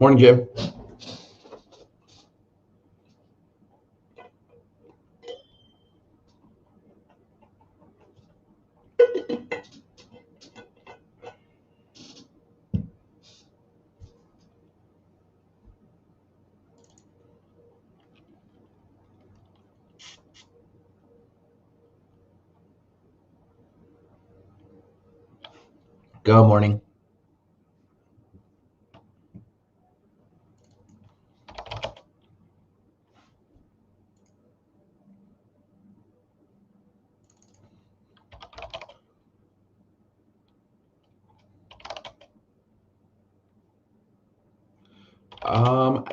Morning, Jim. Good morning.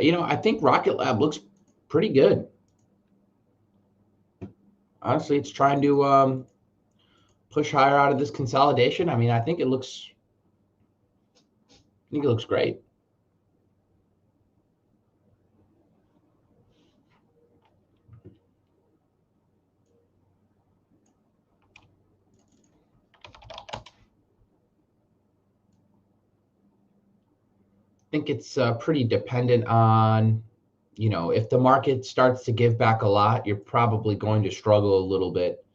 I think Rocket Lab looks pretty good. Honestly, it's trying to push higher out of this consolidation. I mean, I think it looks great. I think it's pretty dependent on, if the market starts to give back a lot, you're probably going to struggle a little bit.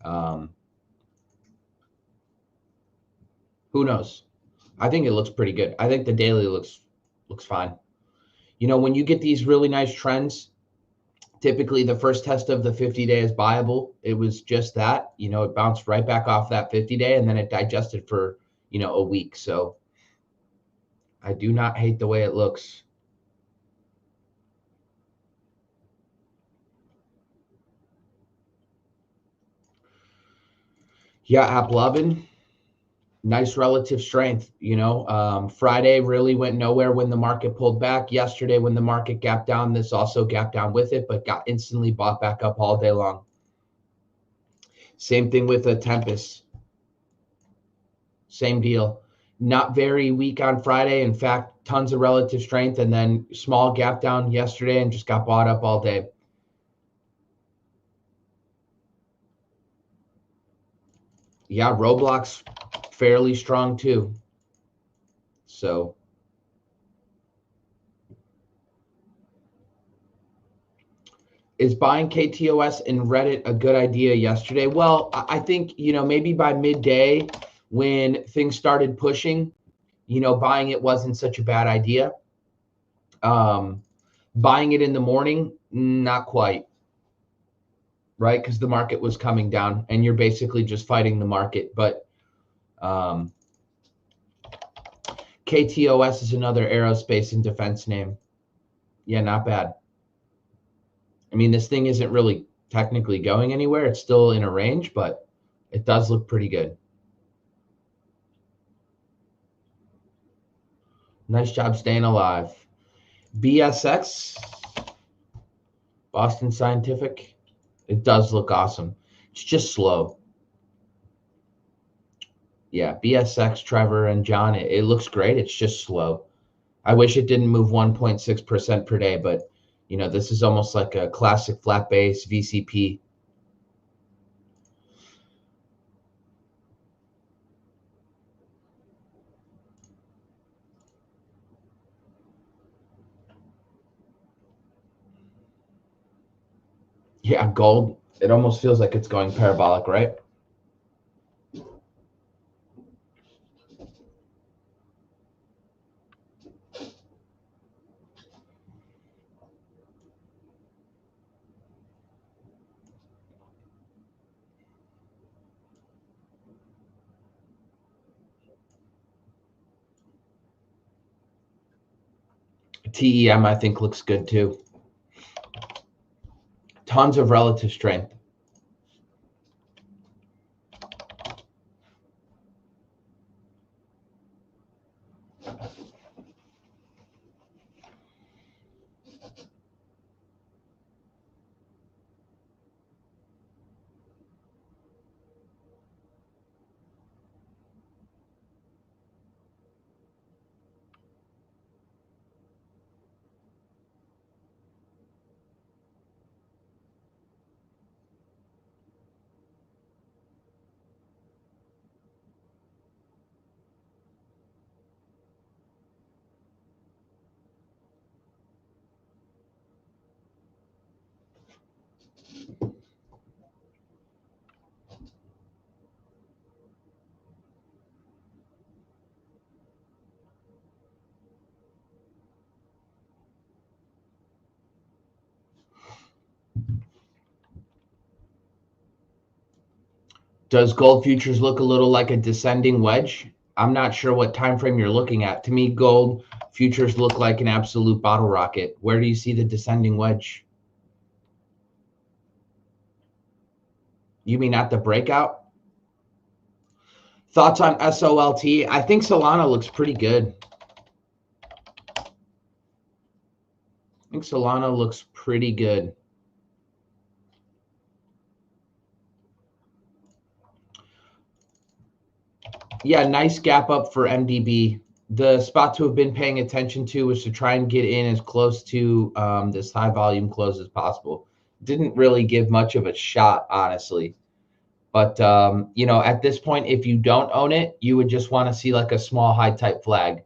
Um, who knows? I think it looks pretty good. I think the daily looks fine. When you get these really nice trends, typically the first test of the 50-day is buyable. It was just that, it bounced right back off that 50-day and then it digested for, a week. So I do not hate the way it looks. Yeah, AppLovin, nice relative strength. Friday really went nowhere when the market pulled back. Yesterday, when the market gapped down, this also gapped down with it, but got instantly bought back up all day long. Same thing with a Tempest. Same deal. Not very weak on Friday. In fact, tons of relative strength, and then small gap down yesterday and just got bought up all day. Yeah, Roblox fairly strong too. So is buying KTOS and Reddit a good idea yesterday? Well, I think, maybe by midday when things started pushing, buying it wasn't such a bad idea. Buying it in the morning, not quite, right? Because the market was coming down and you're basically just fighting the market. But KTOS is another aerospace and defense name. Yeah, not bad. I mean, this thing isn't really technically going anywhere. It's still in a range, but it does look pretty good. Nice job staying alive. BSX, Boston Scientific, it does look awesome. It's just slow. Yeah, BSX, Trevor and John, it looks great. It's just slow. I wish it didn't move 1.6% per day, but this is almost like a classic flat base VCP. Yeah, gold, it almost feels like it's going parabolic, right? TEM, I think, looks good too. Tons of relative strength. Does gold futures look a little like a descending wedge? I'm not sure what time frame you're looking at. To me, gold futures look like an absolute bottle rocket. Where do you see the descending wedge? You mean at the breakout? Thoughts on SOLT? I think Solana looks pretty good. I think Solana looks pretty good. Yeah, nice gap up for MDB. The spot to have been paying attention to was to try and get in as close to this high volume close as possible. Didn't really give much of a shot, honestly. But, you know, at this point, if you don't own it, you would just want to see like a small high type flag.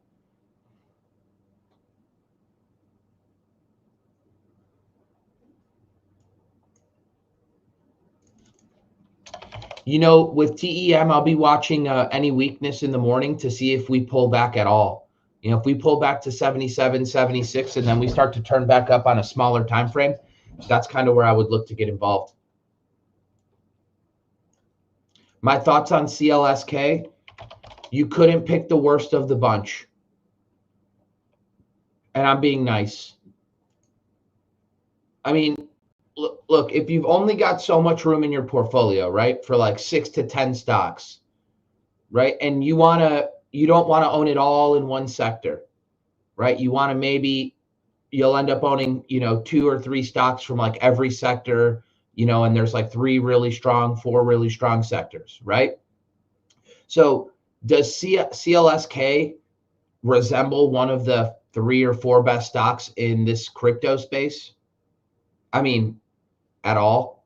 You know, with TEM, I'll be watching any weakness in the morning to see if we pull back at all. You know, if we pull back to 77, 76, and then we start to turn back up on a smaller time frame, that's kind of where I would look to get involved. My thoughts on CLSK, you couldn't pick the worst of the bunch. And I'm being nice. I mean, look, if you've only got so much room in your portfolio, right, for like 6 to 10 stocks, right, and you don't want to own it all in one sector, right? You want to maybe you'll end up owning, you know, 2 or 3 stocks from like every sector, you know, and there's like 3 really strong, 4 really strong sectors, right? So does CLSK resemble one of the 3 or 4 best stocks in this crypto space? I mean, at all,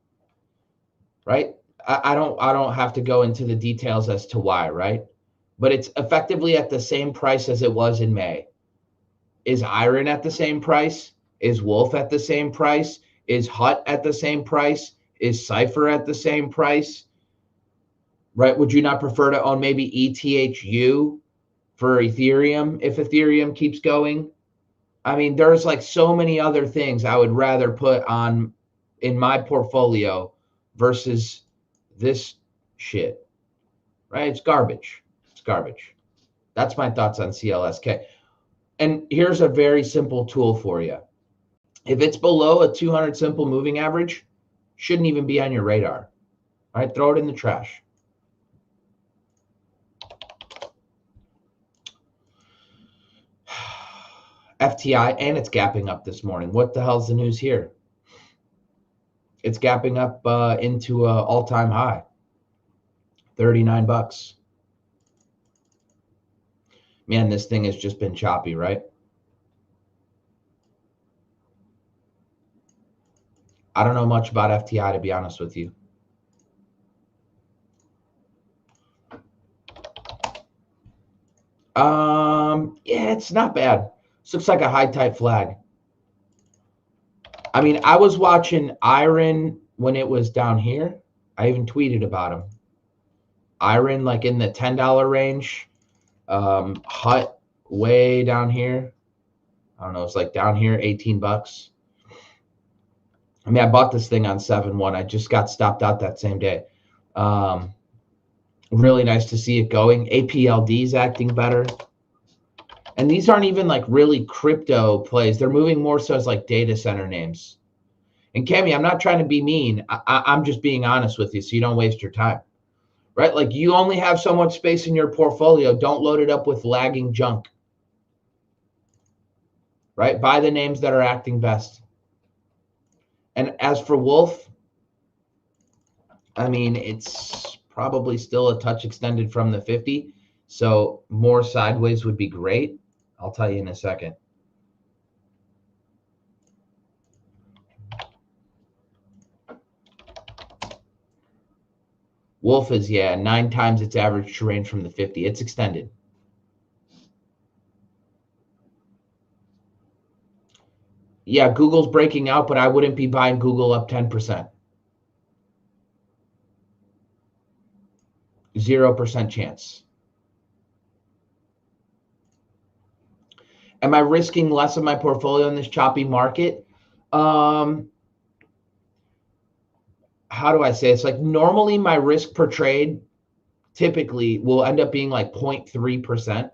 right? I don't have to go into the details as to why, right? But it's effectively at the same price as it was in May. Is Iron at the same price? Is Wolf at the same price? Is Hut at the same price? Is Cypher at the same price? Right? Would you not prefer to own maybe ETHU for Ethereum if Ethereum keeps going? I mean, there's like so many other things I would rather put on in my portfolio versus this shit, right? It's garbage. It's garbage. That's my thoughts on CLSK. And here's a very simple tool for you. If it's below a 200 simple moving average, shouldn't even be on your radar. All right, throw it in the trash. FTI, and it's gapping up this morning. What the hell's the news here? It's gapping up into an all-time high, 39 bucks. Man, this thing has just been choppy, right? I don't know much about FTI, to be honest with you. Yeah, it's not bad. This looks like a high type flag. I mean, I was watching Iron when it was down here. I even tweeted about him. Iron like in the $10 range. Hut way down here. I don't know. It's like down here, 18 bucks. I mean, I bought this thing on 7-1. I just got stopped out that same day. Really nice to see it going. APLD is acting better. And these aren't even like really crypto plays. They're moving more so as like data center names. And Cami, I'm not trying to be mean. I'm just being honest with you so you don't waste your time. Right? Like you only have so much space in your portfolio. Don't load it up with lagging junk. Right? Buy the names that are acting best. And as for Wolf, I mean, it's probably still a touch extended from the 50. So more sideways would be great. I'll tell you in a second. Wolf is, yeah, 9 times its average terrain from the 50. It's extended. Yeah, Google's breaking out, but I wouldn't be buying Google up 10%. 0% chance. Am I risking less of my portfolio in this choppy market? how do I say, it's like normally my risk per trade typically will end up being like 0.3%, 0.4%,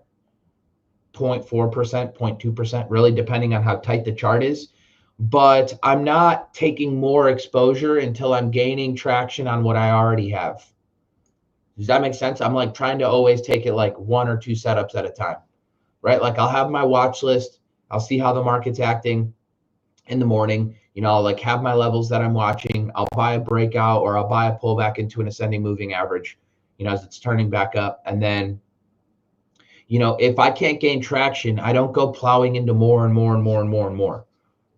0.2%, really depending on how tight the chart is. But I'm not taking more exposure until I'm gaining traction on what I already have. Does that make sense? I'm like trying to always take it like 1 or 2 setups at a time, right? Like I'll have my watch list. I'll see how the market's acting in the morning. I'll like have my levels that I'm watching. I'll buy a breakout or I'll buy a pullback into an ascending moving average, as it's turning back up. And then, if I can't gain traction, I don't go plowing into more and more and more and more and more,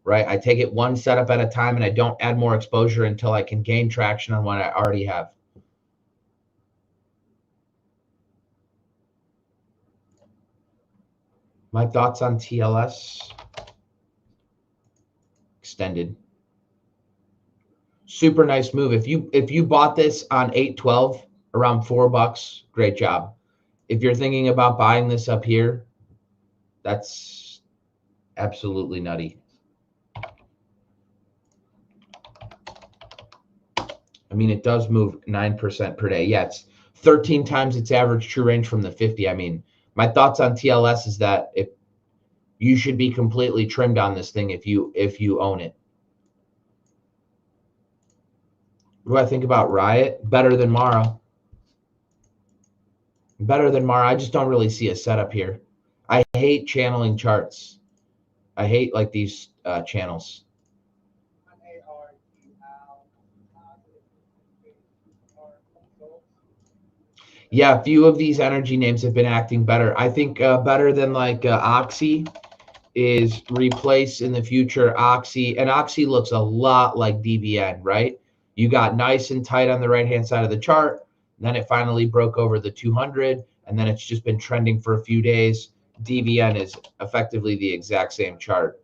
right? I take it one setup at a time and I don't add more exposure until I can gain traction on what I already have. My thoughts on TLS. Extended. Super nice move. If you bought this on 812 around $4, great job. If you're thinking about buying this up here, that's absolutely nutty. I mean, it does move 9% per day. Yeah, it's 13 times its average true range from the 50. I mean, my thoughts on TLS is that if you should be completely trimmed on this thing if you own it. What do I think about Riot? Better than Mara. Better than Mara. I just don't really see a setup here. I hate channeling charts. I hate like these channels. Yeah, a few of these energy names have been acting better. I think better than like Oxy is replace in the future Oxy. And Oxy looks a lot like DBN, right? You got nice and tight on the right-hand side of the chart. Then it finally broke over the 200, and then it's just been trending for a few days. DBN is effectively the exact same chart.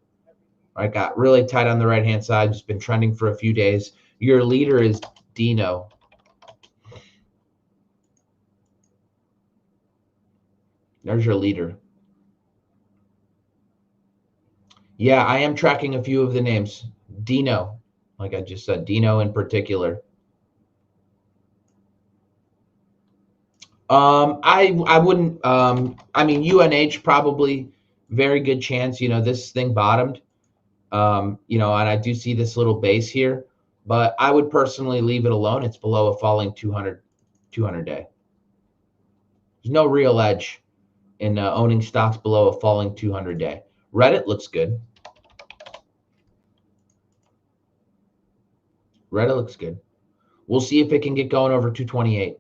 Right, got really tight on the right-hand side, just been trending for a few days. Your leader is Dino. There's your leader. Yeah, I am tracking a few of the names. Dino, like I just said, Dino in particular. I wouldn't. I mean, UNH probably very good chance. This thing bottomed. And I do see this little base here, but I would personally leave it alone. It's below a falling 200 day. There's no real edge in owning stocks below a falling 200 day. Reddit looks good. Reddit looks good. We'll see if it can get going over 228.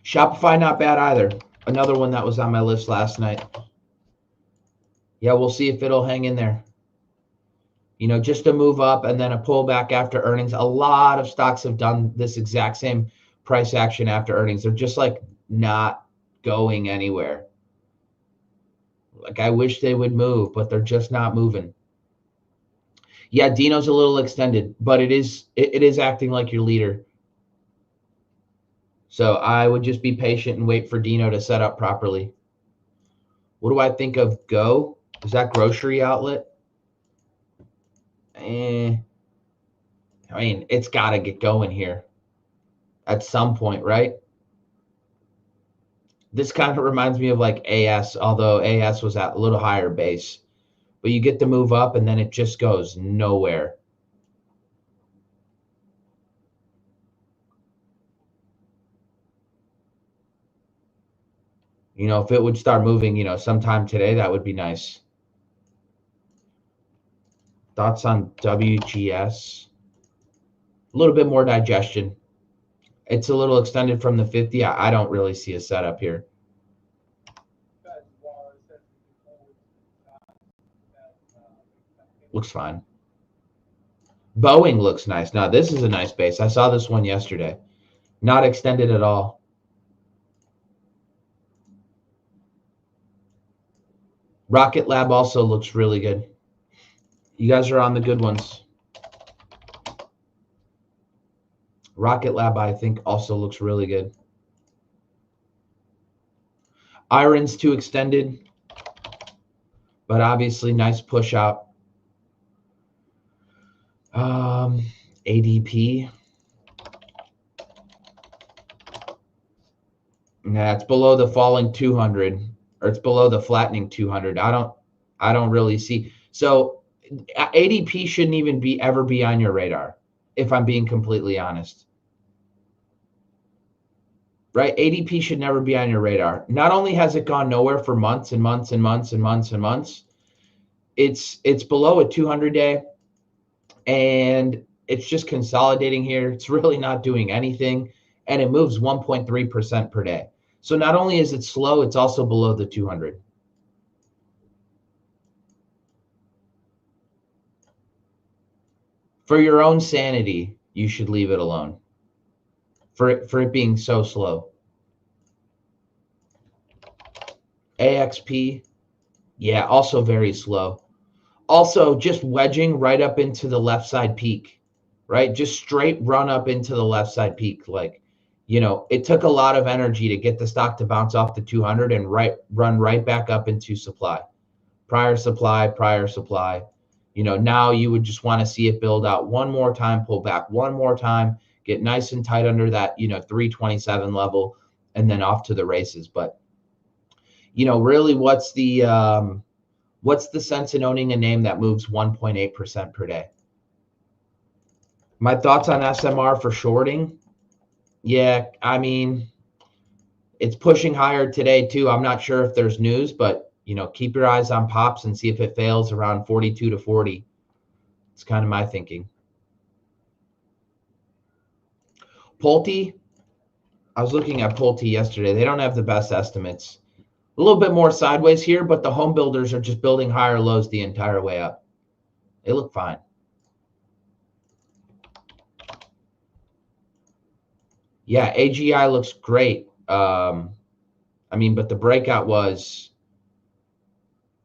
Shopify, not bad either. Another one that was on my list last night. Yeah, we'll see if it'll hang in there. Just a move up and then a pullback after earnings. A lot of stocks have done this exact same price action after earnings. They're just like not going anywhere. Like I wish they would move, but they're just not moving. Yeah, Dino's a little extended, but it is acting like your leader. So I would just be patient and wait for Dino to set up properly. What do I think of Go? Is that grocery outlet? I mean, it's got to get going here at some point, right? This kind of reminds me of like AS, although AS was at a little higher base. But you get the move up and then it just goes nowhere. If it would start moving, sometime today, that would be nice. Thoughts on WGS? A little bit more digestion. It's a little extended from the 50. I don't really see a setup here. Looks fine. Boeing looks nice. Now, this is a nice base. I saw this one yesterday. Not extended at all. Rocket Lab also looks really good. You guys are on the good ones. Rocket Lab, I think, also looks really good. Iron's too extended, but obviously nice push out. ADP. Nah, it's below the falling 200, or it's below the flattening 200. I don't really see. So ADP shouldn't even ever be on your radar, if I'm being completely honest. Right? ADP should never be on your radar. Not only has it gone nowhere for months and months and months and months and months, it's below a 200-day, and it's just consolidating here. It's really not doing anything, and it moves 1.3% per day. So not only is it slow, it's also below the 200. For your own sanity, you should leave it alone. For it being so slow. AXP, yeah, also very slow. Also just wedging right up into the left side peak, right? Just straight run up into the left side peak. Like, it took a lot of energy to get the stock to bounce off the 200 and run right back up into supply. Prior supply. Now you would just want to see it build out one more time, pull back one more time, get nice and tight under that, 327 level, and then off to the races. But, really what's the sense in owning a name that moves 1.8% per day? My thoughts on SMR for shorting? Yeah, I mean, it's pushing higher today too. I'm not sure if there's news, but keep your eyes on pops and see if it fails around 42 to 40. It's kind of my thinking. Pulte, I was looking at Pulte yesterday. They don't have the best estimates. A little bit more sideways here, but the home builders are just building higher lows the entire way up. They look fine. Yeah, AGI looks great. But the breakout was,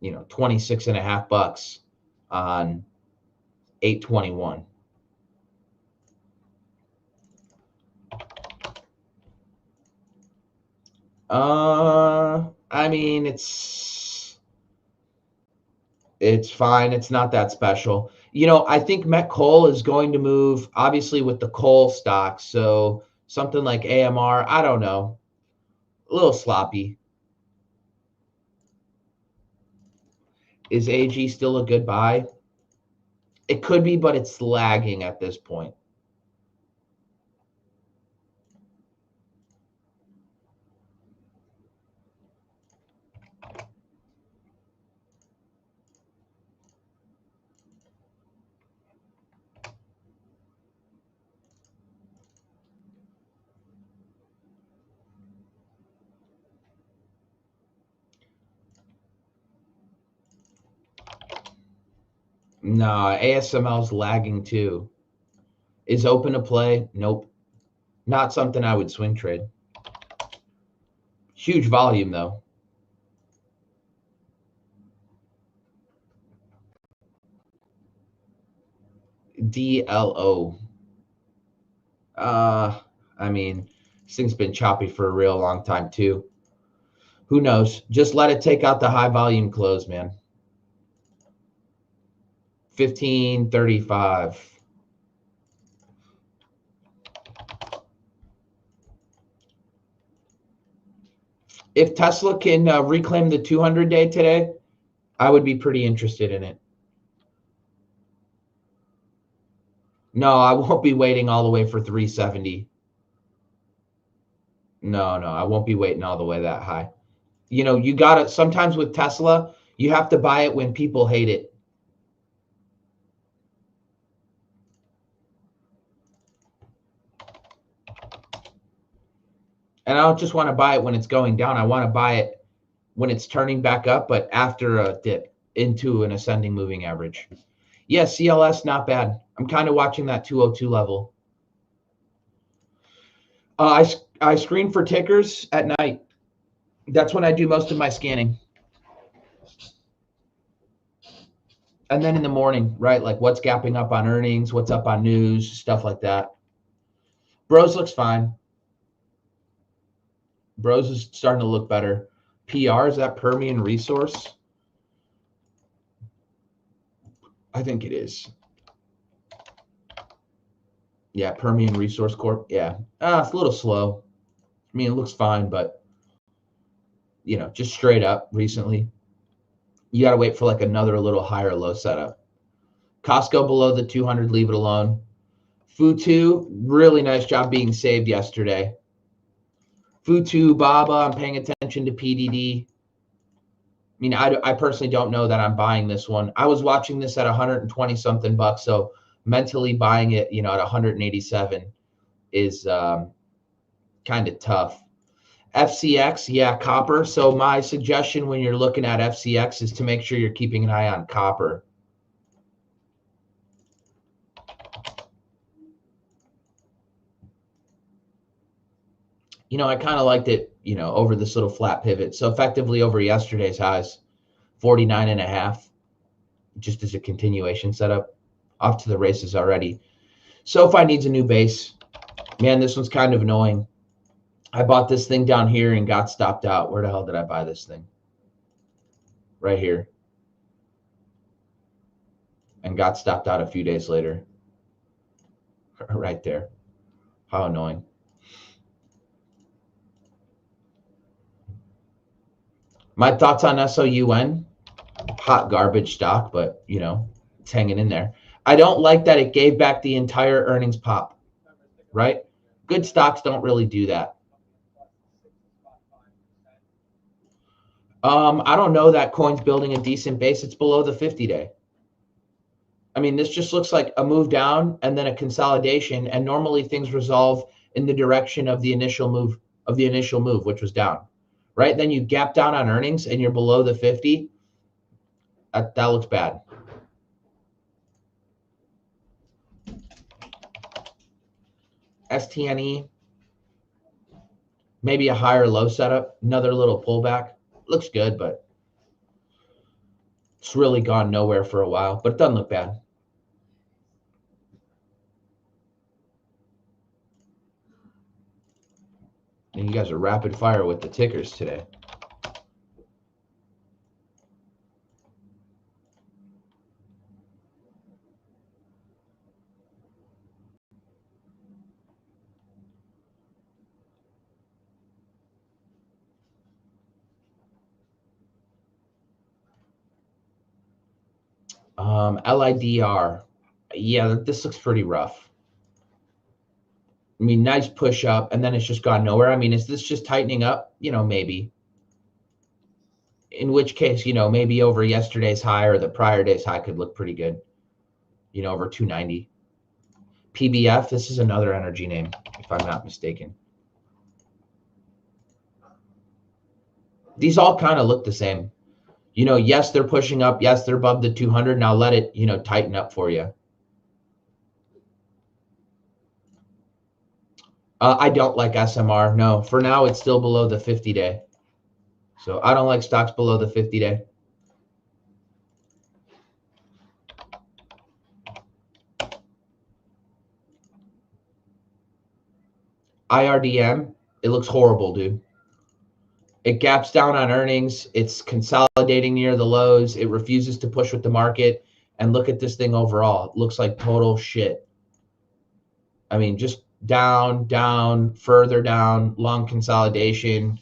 $26.50 on 8/21. It's fine. It's not that special. I think met coal is going to move, obviously, with the coal stocks. So something like AMR, I don't know, a little sloppy. Is AG still a good buy? It could be, but it's lagging at this point. No, ASML's lagging too. Is open to play? Nope. Not something I would swing trade. Huge volume though. DLO. This thing's been choppy for a real long time too. Who knows? Just let it take out the high volume close, man. 1535. If Tesla can reclaim the 200-day today, I would be pretty interested in it. No, I won't be waiting all the way for 370. No, I won't be waiting all the way that high. You got to, sometimes with Tesla, you have to buy it when people hate it. And I don't just want to buy it when it's going down. I want to buy it when it's turning back up, but after a dip into an ascending moving average. Yeah, CLS, not bad. I'm kind of watching that 202 level. I screen for tickers at night. That's when I do most of my scanning. And then in the morning, right? Like what's gapping up on earnings, what's up on news, stuff like that. Bros looks fine. Bros is starting to look better. PR, is that Permian Resource? I think it is. Yeah, Permian Resource Corp. Yeah. It's a little slow. I mean, it looks fine, but, you know, just straight up recently. You got to wait for like another little higher low setup. Costco below the 200, leave it alone. Futu, really nice job being saved yesterday. Futu, Baba, I'm paying attention to PDD. I mean, I personally don't know that I'm buying this one. I was watching this at 120 something bucks, so mentally buying it, you know, at 187 is kind of tough. FCX, yeah, copper. So my suggestion when you're looking at FCX is to make sure you're keeping an eye on copper. You know, I kind of liked it, you know, over this little flat pivot. So effectively over yesterday's highs, 49.5, just as a continuation setup. Off to the races already. SoFi needs a new base. Man, this one's kind of annoying. I bought this thing down here and got stopped out. Where the hell did I buy this thing? Right here. And got stopped out a few days later. Right there. How annoying. My thoughts on SOUN? Hot garbage stock, but, you know, it's hanging in there. I don't like that it gave back the entire earnings pop, right? Good stocks don't really do that. I don't know that coin's building a decent base. It's below the 50-day. I mean, this just looks like a move down and then a consolidation, and normally things resolve in the direction of the initial move, which was down, right? Then you gap down on earnings and you're below the 50. That looks bad. STNE, maybe a higher low setup, another little pullback. Looks good, but it's really gone nowhere for a while, but it doesn't look bad. And you guys are rapid fire with the tickers today. LIDR. Yeah, this looks pretty rough. I mean, nice push up, and then it's just gone nowhere. I mean, is this just tightening up? You know, maybe. In which case, you know, maybe over yesterday's high or the prior day's high could look pretty good. You know, over 290. PBF, this is another energy name, if I'm not mistaken. These all kind of look the same. You know, yes, they're pushing up. Yes, they're above the 200. Now let it, you know, tighten up for you. I don't like SMR. No, for now, it's still below the 50-day. So I don't like stocks below the 50-day. IRDM, it looks horrible, dude. It gaps down on earnings. It's consolidating near the lows. It refuses to push with the market. And look at this thing overall. It looks like total shit. I mean, just down, down, further down, long consolidation.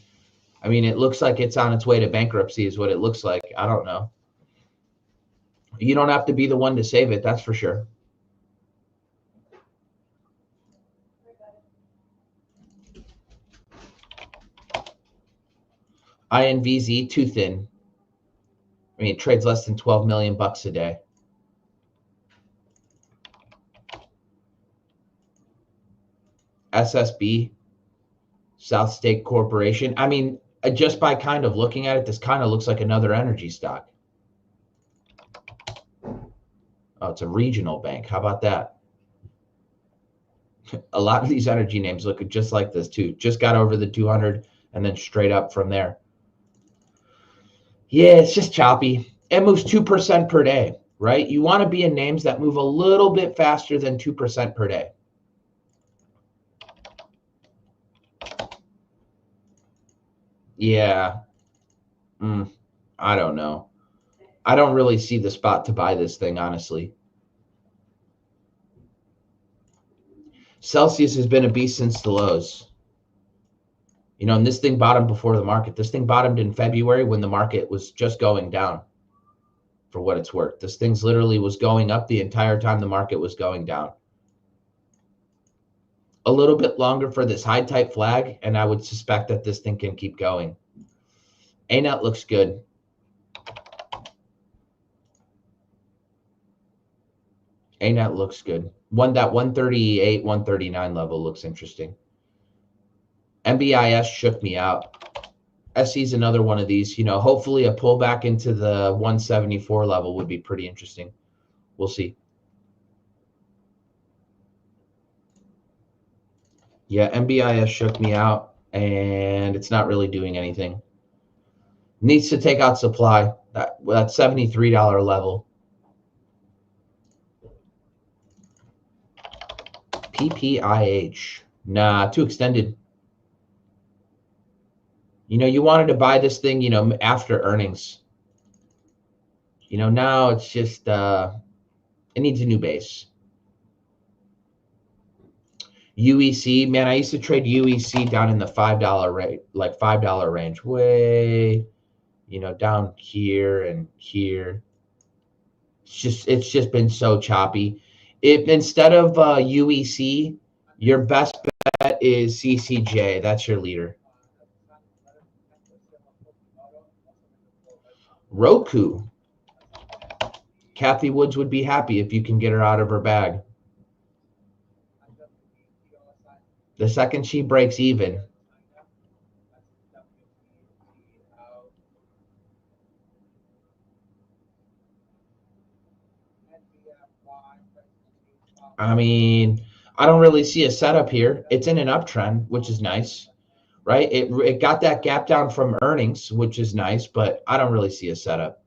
I mean, it looks like it's on its way to bankruptcy is what it looks like. I don't know. You don't have to be the one to save it, that's for sure. INVZ, too thin. I mean, it trades less than 12 million bucks a day. SSB, South State Corporation. I mean, just by kind of looking at it, this kind of looks like another energy stock. Oh, it's a regional bank. How about that? A lot of these energy names look just like this too. Just got over the 200 and then straight up from there. Yeah, it's just choppy. It moves 2% per day, right? You want to be in names that move a little bit faster than 2% per day. Yeah. I don't know. I don't really see the spot to buy this thing, honestly. Celsius has been a beast since the lows. You know, and this thing bottomed before the market. This thing bottomed in February when the market was just going down, for what it's worth. This thing's literally was going up the entire time the market was going down. A little bit longer for this high type flag, and I would suspect that this thing can keep going. ANET looks good. ANET looks good. That 138, 139 level looks interesting. MBIS shook me out. SE's another one of these. You know, hopefully a pullback into the 174 level would be pretty interesting. We'll see. Yeah, MBIS shook me out, and it's not really doing anything. Needs to take out supply. That $73 level. PPIH. Nah, too extended. You know, you wanted to buy this thing, you know, after earnings. You know, now it's just, it needs a new base. UEC, man, I used to trade UEC down in the $5 rate, like $5 range, way, you know, down here and here. It's just been so choppy. If instead of UEC, your best bet is CCJ. That's your leader. Roku. Kathy Woods would be happy if you can get her out of her bag. The second she breaks even. I mean, I don't really see a setup here. It's in an uptrend, which is nice, right? It got that gap down from earnings, which is nice, but I don't really see a setup.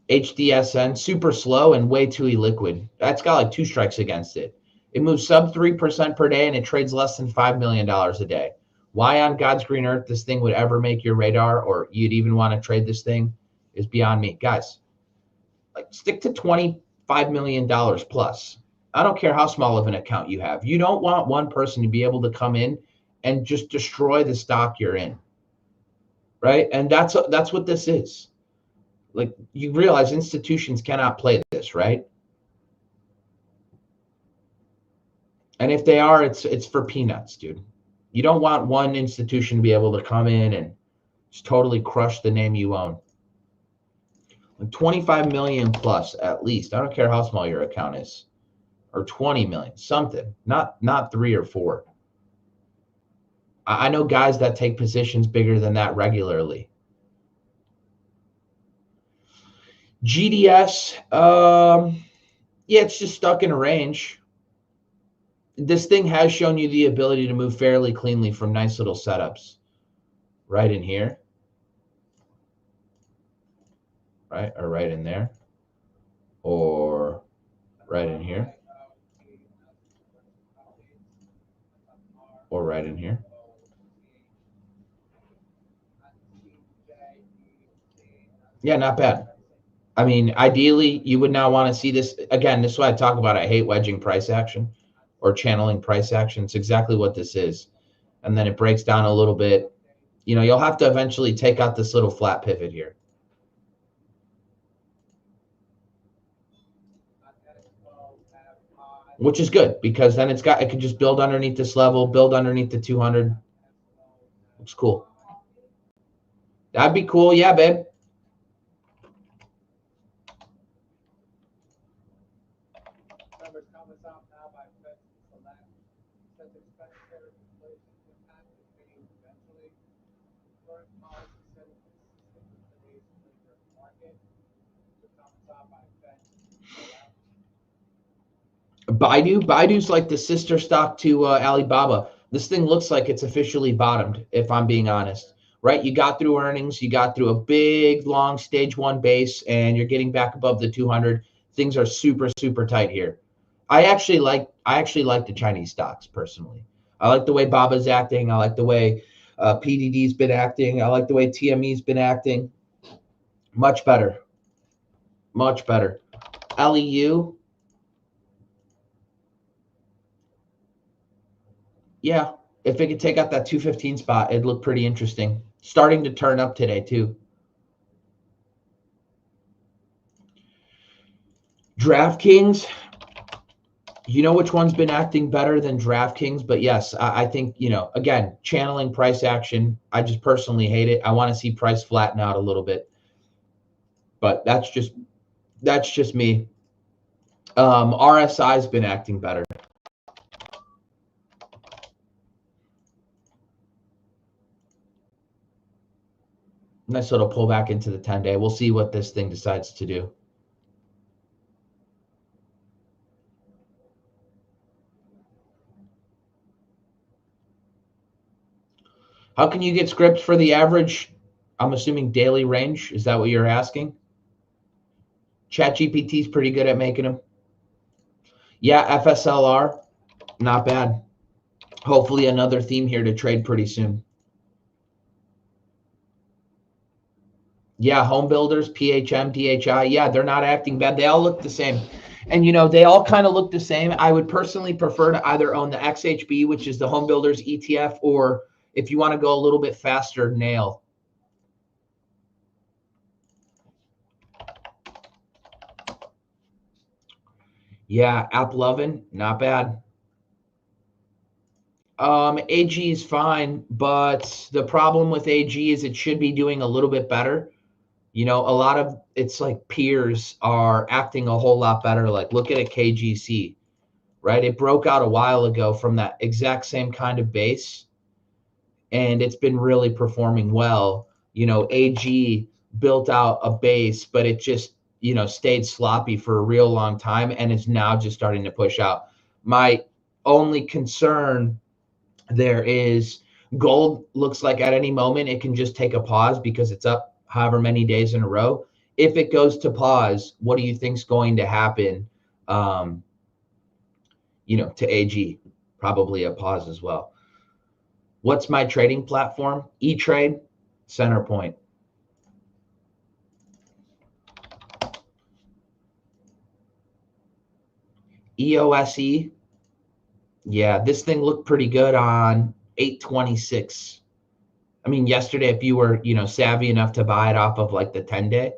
HDSN, super slow and way too illiquid. That's got like 2 strikes against it. It moves sub 3% per day and it trades less than $5 million a day. Why on God's green earth this thing would ever make your radar or you'd even want to trade this thing is beyond me. Guys, like stick to $25 million plus. I don't care how small of an account you have. You don't want one person to be able to come in and just destroy the stock you're in, right? And that's what this is. Like, you realize institutions cannot play this, right? And if they are, it's for peanuts, dude. You don't want one institution to be able to come in and just totally crush the name you own. 25 million plus at least. I don't care how small your account is. Or 20 million, something. Not 3 or 4. I know guys that take positions bigger than that regularly. GDS, yeah, it's just stuck in a range. This thing has shown you the ability to move fairly cleanly from nice little setups. Right in here. Right, or right in there. Or right in here. Or right in here. Yeah, not bad. I mean, ideally, you would now want to see this. Again, this is what I talk about. I hate wedging price action or channeling price action. It's exactly what this is. And then it breaks down a little bit. You know, you'll have to eventually take out this little flat pivot here. Which is good because then it can just build underneath this level, build underneath the 200. Looks cool. That'd be cool. Yeah, babe. Baidu's like the sister stock to Alibaba. This thing looks like it's officially bottomed, if I'm being honest, right? You got through earnings, you got through a big, long stage 1 base, and you're getting back above the 200. Things are super, super tight here. I actually like the Chinese stocks personally. I like the way Baba's acting. I like the way PDD's been acting. I like the way TME's been acting. Much better. Much better. LEU. Yeah, if it could take out that 215 spot, it'd look pretty interesting. Starting to turn up today, too. DraftKings, you know which one's been acting better than DraftKings? But yes, I think, again, channeling price action. I just personally hate it. I want to see price flatten out a little bit. But that's just me. RSI's been acting better. Nice little pullback into the 10-day. We'll see what this thing decides to do. How can you get scripts for the average, I'm assuming daily range? Is that what you're asking? ChatGPT is pretty good at making them. Yeah, FSLR, not bad. Hopefully another theme here to trade pretty soon. Yeah, home builders, PHM, DHI, yeah, they're not acting bad. They all look the same. And, they all kind of look the same. I would personally prefer to either own the XHB, which is the home builders ETF, or if you want to go a little bit faster, Nail. Yeah, AppLovin, not bad. AG is fine, but the problem with AG is it should be doing a little bit better. A lot of it's like peers are acting a whole lot better. Like look at a KGC, right? It broke out a while ago from that exact same kind of base, and it's been really performing well. AG built out a base, but it just, stayed sloppy for a real long time and is now just starting to push out. My only concern there is gold looks like at any moment it can just take a pause because it's up however many days in a row. If it goes to pause, what do you think is going to happen? To AG, probably a pause as well. What's my trading platform? E-Trade, Centerpoint. EOSE. Yeah, this thing looked pretty good on 826. I mean, yesterday, if you were, savvy enough to buy it off of like the 10-day,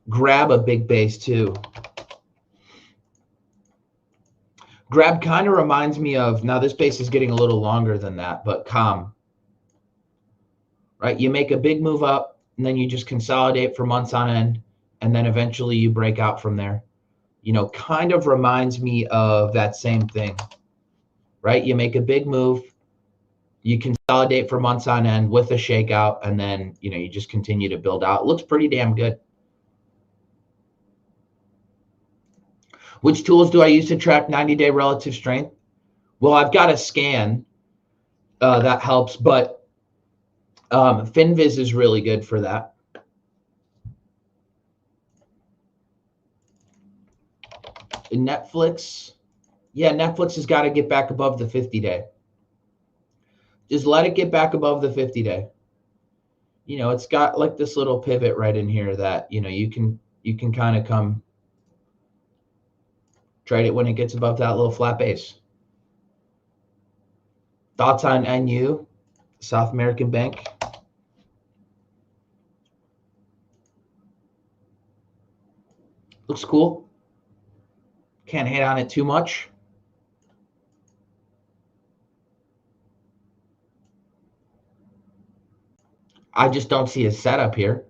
grab a big base too. Grab kind of reminds me of, now this base is getting a little longer than that, but COM, right? You make a big move up and then you just consolidate for months on end, and then eventually you break out from there. Kind of reminds me of that same thing, right? You make a big move, you consolidate for months on end with a shakeout, and then, you just continue to build out. It looks pretty damn good. Which tools do I use to track 90-day relative strength? Well, I've got a scan that helps, but FinViz is really good for that. Netflix, yeah, Netflix has got to get back above the 50-day. Just let it get back above the 50-day. It's got like this little pivot right in here that, you can kind of come trade it when it gets above that little flat base. Thoughts on NU, South American Bank? Looks cool. Can't hate on it too much. I just don't see a setup here,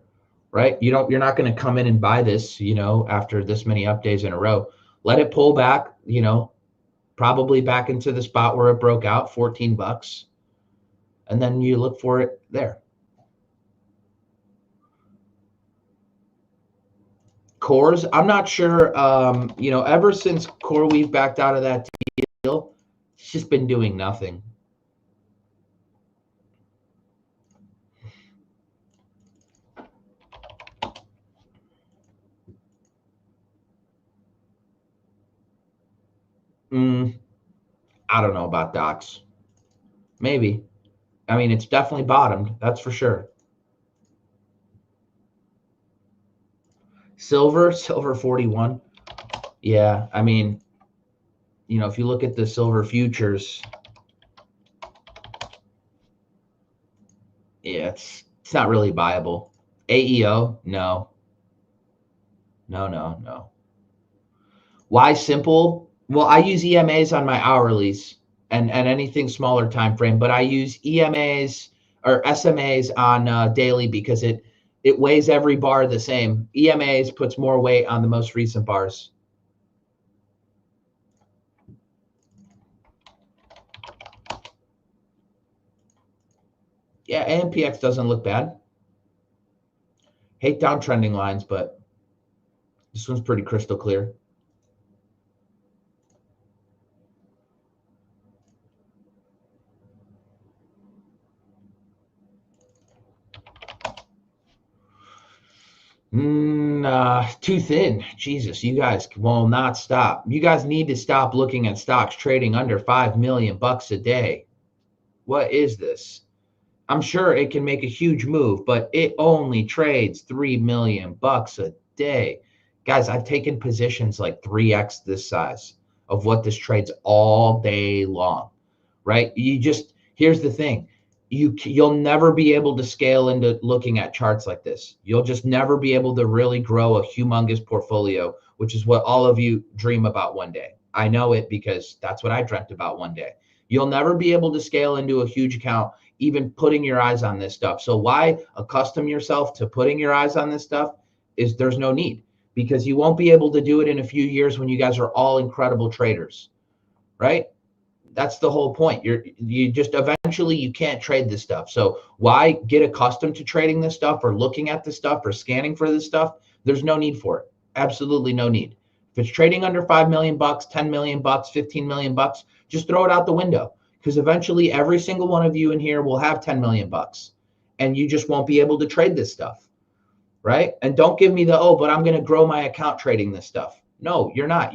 right? You're not going to come in and buy this, after this many up days in a row. Let it pull back, probably back into the spot where it broke out, 14 bucks. And then you look for it there. Cores, I'm not sure, ever since CoreWeave backed out of that deal, it's just been doing nothing. I don't know about docs. Maybe. I mean, it's definitely bottomed. That's for sure. Silver 41. Yeah, I mean, if you look at the silver futures, yeah, it's not really viable. AEO, no. No, no, no. Why simple? Well, I use EMAs on my hourlies and anything smaller time frame, but I use EMAs or SMAs on daily because it weighs every bar the same. EMAs puts more weight on the most recent bars. Yeah, AMPX doesn't look bad. Hate downtrending lines, but this one's pretty crystal clear. Too thin. Jesus, you guys will not stop. You guys need to stop looking at stocks trading under 5 million bucks a day. What is this? I'm sure it can make a huge move, but it only trades 3 million bucks a day. Guys, I've taken positions like 3x this size of what this trades all day long, right? Here's the thing. You'll never be able to scale into looking at charts like this. You'll just never be able to really grow a humongous portfolio, which is what all of you dream about one day. I know it because that's what I dreamt about one day. You'll never be able to scale into a huge account even putting your eyes on this stuff. So why accustom yourself to putting your eyes on this stuff is there's no need, because you won't be able to do it in a few years when you guys are all incredible traders, right? That's the whole point. You just eventually you can't trade this stuff. So why get accustomed to trading this stuff or looking at this stuff or scanning for this stuff? There's no need for it. Absolutely no need. If it's trading under 5 million bucks, 10 million bucks, 15 million bucks, just throw it out the window, because eventually every single one of you in here will have 10 million bucks and you just won't be able to trade this stuff, right? And don't give me but I'm going to grow my account trading this stuff. No, you're not.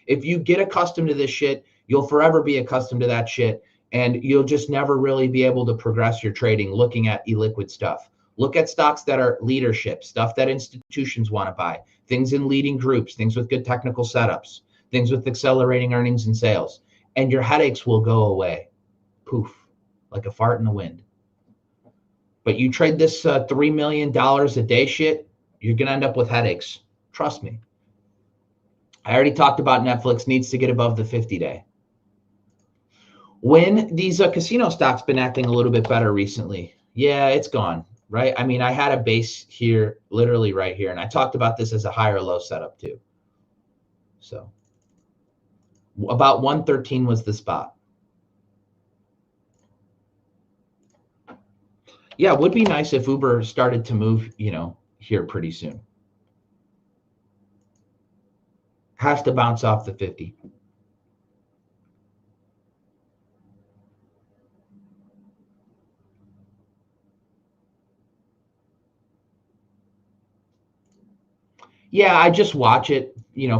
If you get accustomed to this shit, you'll forever be accustomed to that shit, and you'll just never really be able to progress your trading looking at illiquid stuff. Look at stocks that are leadership, stuff that institutions want to buy, things in leading groups, things with good technical setups, things with accelerating earnings and sales, and your headaches will go away. Poof, like a fart in the wind. But you trade this $3 million a day shit, you're going to end up with headaches. Trust me. I already talked about Netflix needs to get above the 50-day. When these casino stocks been acting a little bit better recently, yeah, it's gone, right? I mean, I had a base here, literally right here, and I talked about this as a higher low setup too. So about 113 was the spot. Yeah, it would be nice if Uber started to move, here pretty soon. Has to bounce off the 50. Yeah, I just watch it,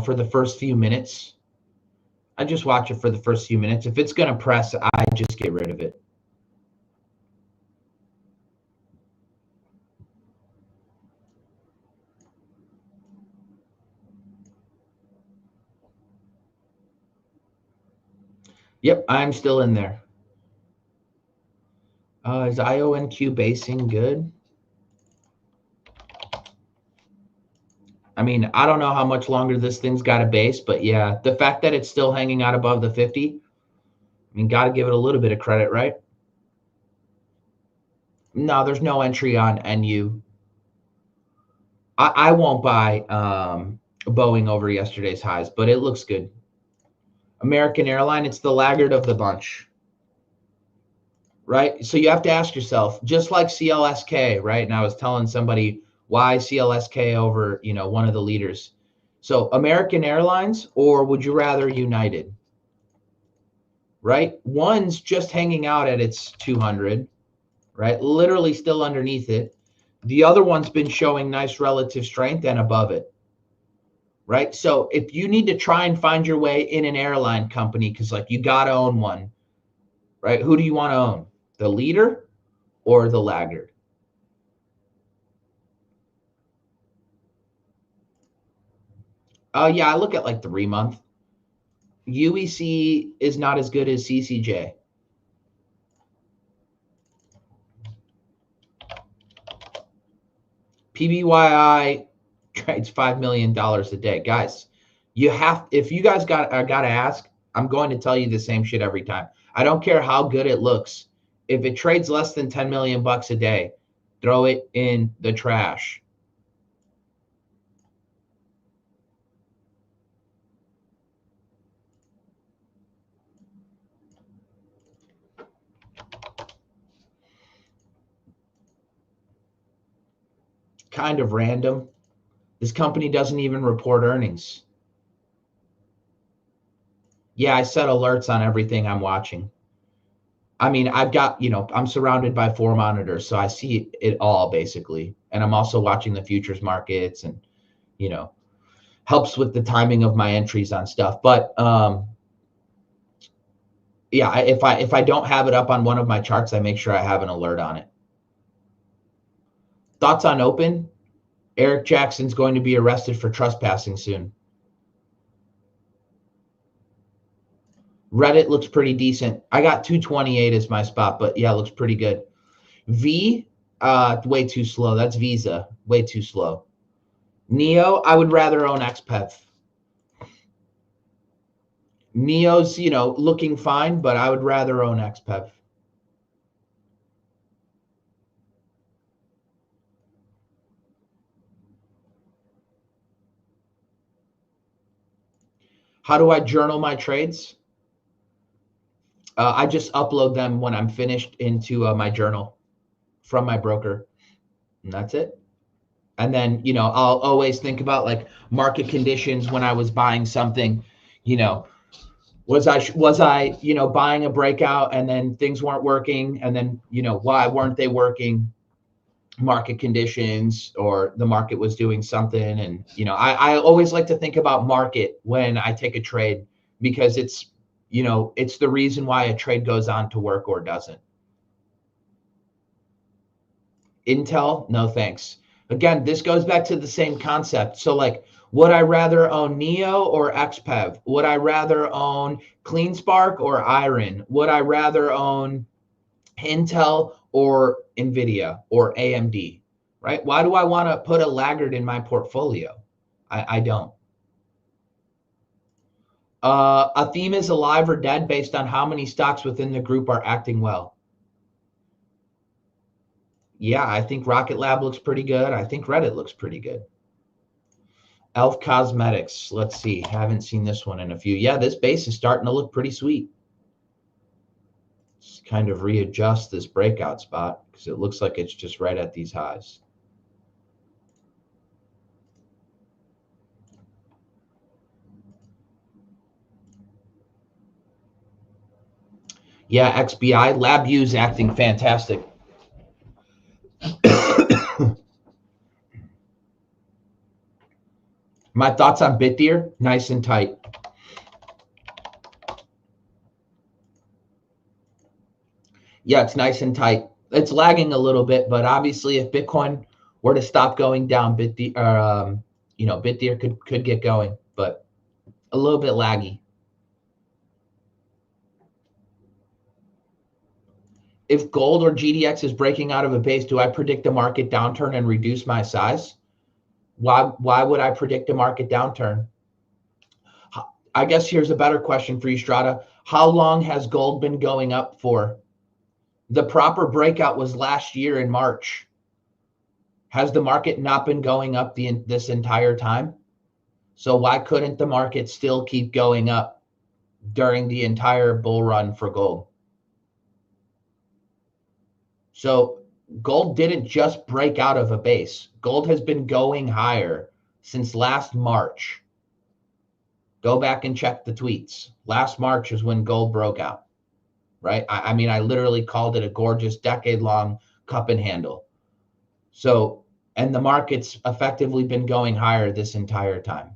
for the first few minutes. I just watch it for the first few minutes. If it's going to press, I just get rid of it. Yep, I'm still in there. Is IONQ basing good? I mean, I don't know how much longer this thing's got a base, but yeah, the fact that it's still hanging out above the 50, I mean, got to give it a little bit of credit, right? No, there's no entry on NU. I won't buy Boeing over yesterday's highs, but it looks good. American Airline, it's the laggard of the bunch, right? So you have to ask yourself, just like CLSK, right? And I was telling somebody why CLSK over, one of the leaders. So American Airlines, or would you rather United? Right? One's just hanging out at its 200, right? Literally still underneath it. The other one's been showing nice relative strength and above it, right? So if you need to try and find your way in an airline company, because like you got to own one, right? Who do you want to own? The leader or the laggard? Yeah, I look at like 3-month. UEC is not as good as CCJ. PBYI trades $5 million a day. Guys, if you guys got to ask, I'm going to tell you the same shit every time. I don't care how good it looks. If it trades less than 10 million bucks a day, throw it in the trash. Kind of random. This company doesn't even report earnings. Yeah, I set alerts on everything I'm watching. I mean, I've got, I'm surrounded by 4 monitors, so I see it all basically. And I'm also watching the futures markets and, helps with the timing of my entries on stuff. But yeah, if I don't have it up on one of my charts, I make sure I have an alert on it. Thoughts on open? Eric Jackson's going to be arrested for trespassing soon. Reddit looks pretty decent. I got 228 as my spot, but yeah, it looks pretty good. V, way too slow. That's Visa, way too slow. Neo, I would rather own XPEV. Neo's, looking fine, but I would rather own XPEV. How do I journal my trades? I just upload them when I'm finished into my journal from my broker, and that's it. And then, I'll always think about like market conditions when I was buying something, was I buying a breakout and then things weren't working, and then, why weren't they working? Market conditions, or the market was doing something. And, I always like to think about market when I take a trade, because it's the reason why a trade goes on to work or doesn't. Intel, no thanks. Again, this goes back to the same concept. So like, would I rather own Neo or XPEV? Would I rather own CleanSpark or Iron? Would I rather own Intel or NVIDIA or AMD, right? Why do I want to put a laggard in my portfolio? I don't. A theme is alive or dead based on how many stocks within the group are acting well. Yeah, I think Rocket Lab looks pretty good. I think Reddit looks pretty good. Elf Cosmetics. Let's see. Haven't seen this one in a few. Yeah, this base is starting to look pretty sweet. Just kind of readjust this breakout spot because it looks like it's just right at these highs. Yeah, XBI. LabVIEW's acting fantastic. My thoughts on Bitdeer, nice and tight. Yeah, it's nice and tight. It's lagging a little bit, but obviously if Bitcoin were to stop going down, Bitdeer could get going, but a little bit laggy. If gold or GDX is breaking out of a base, do I predict a market downturn and reduce my size? Why would I predict a market downturn? I guess here's a better question for you, Strata. How long has gold been going up for? The proper breakout was last year in March. Has the market not been going up this entire time? So why couldn't the market still keep going up during the entire bull run for gold? So gold didn't just break out of a base. Gold has been going higher since last March. Go back and check the tweets. Last March is when gold broke out, right? I mean, I literally called it a gorgeous decade-long cup and handle. So, and the market's effectively been going higher this entire time.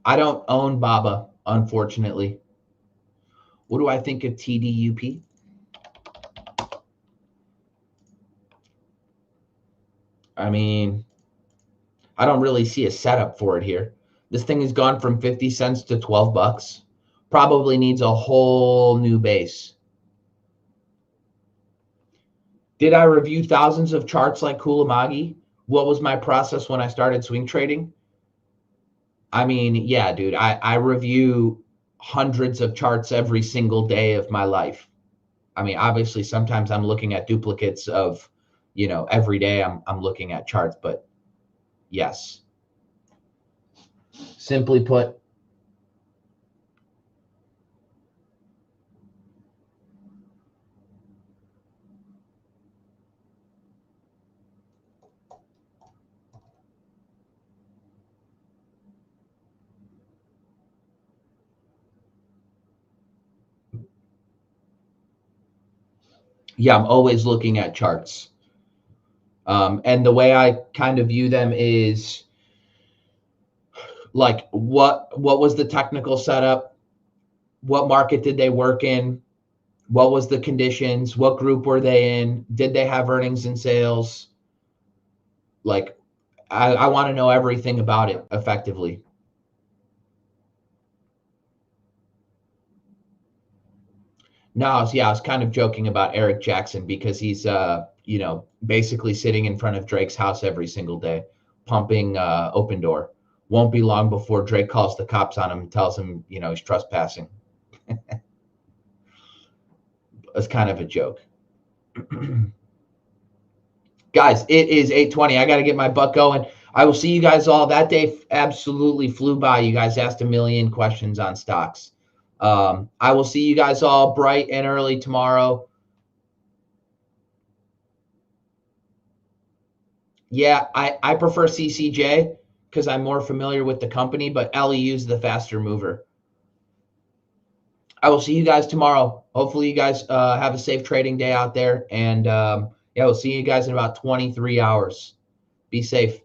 I don't own BABA, unfortunately. What do I think of TDUP? I mean, I don't really see a setup for it here. This thing has gone from 50 cents to 12 bucks. Probably needs a whole new base. Did I review thousands of charts like Kulamagi? What was my process when I started swing trading? I mean, yeah, dude, I review hundreds of charts every single day of my life. I mean, obviously, sometimes I'm looking at duplicates of, every day I'm looking at charts, but yes. Simply put, yeah, I'm always looking at charts. And the way I kind of view them is like what was the technical setup? What market did they work in? What was the conditions? What group were they in? Did they have earnings and sales? Like I want to know everything about it effectively. No, I was kind of joking about Eric Jackson because he's basically sitting in front of Drake's house every single day, pumping open door. Won't be long before Drake calls the cops on him and tells him, he's trespassing. It's kind of a joke. Guys, it is 8:20. I got to get my butt going. I will see you guys all. That day absolutely flew by. You guys asked a million questions on stocks. I will see you guys all bright and early tomorrow. Yeah, I prefer CCJ because I'm more familiar with the company, but LEU is the faster mover. I will see you guys tomorrow. Hopefully, you guys have a safe trading day out there. And yeah, we'll see you guys in about 23 hours. Be safe.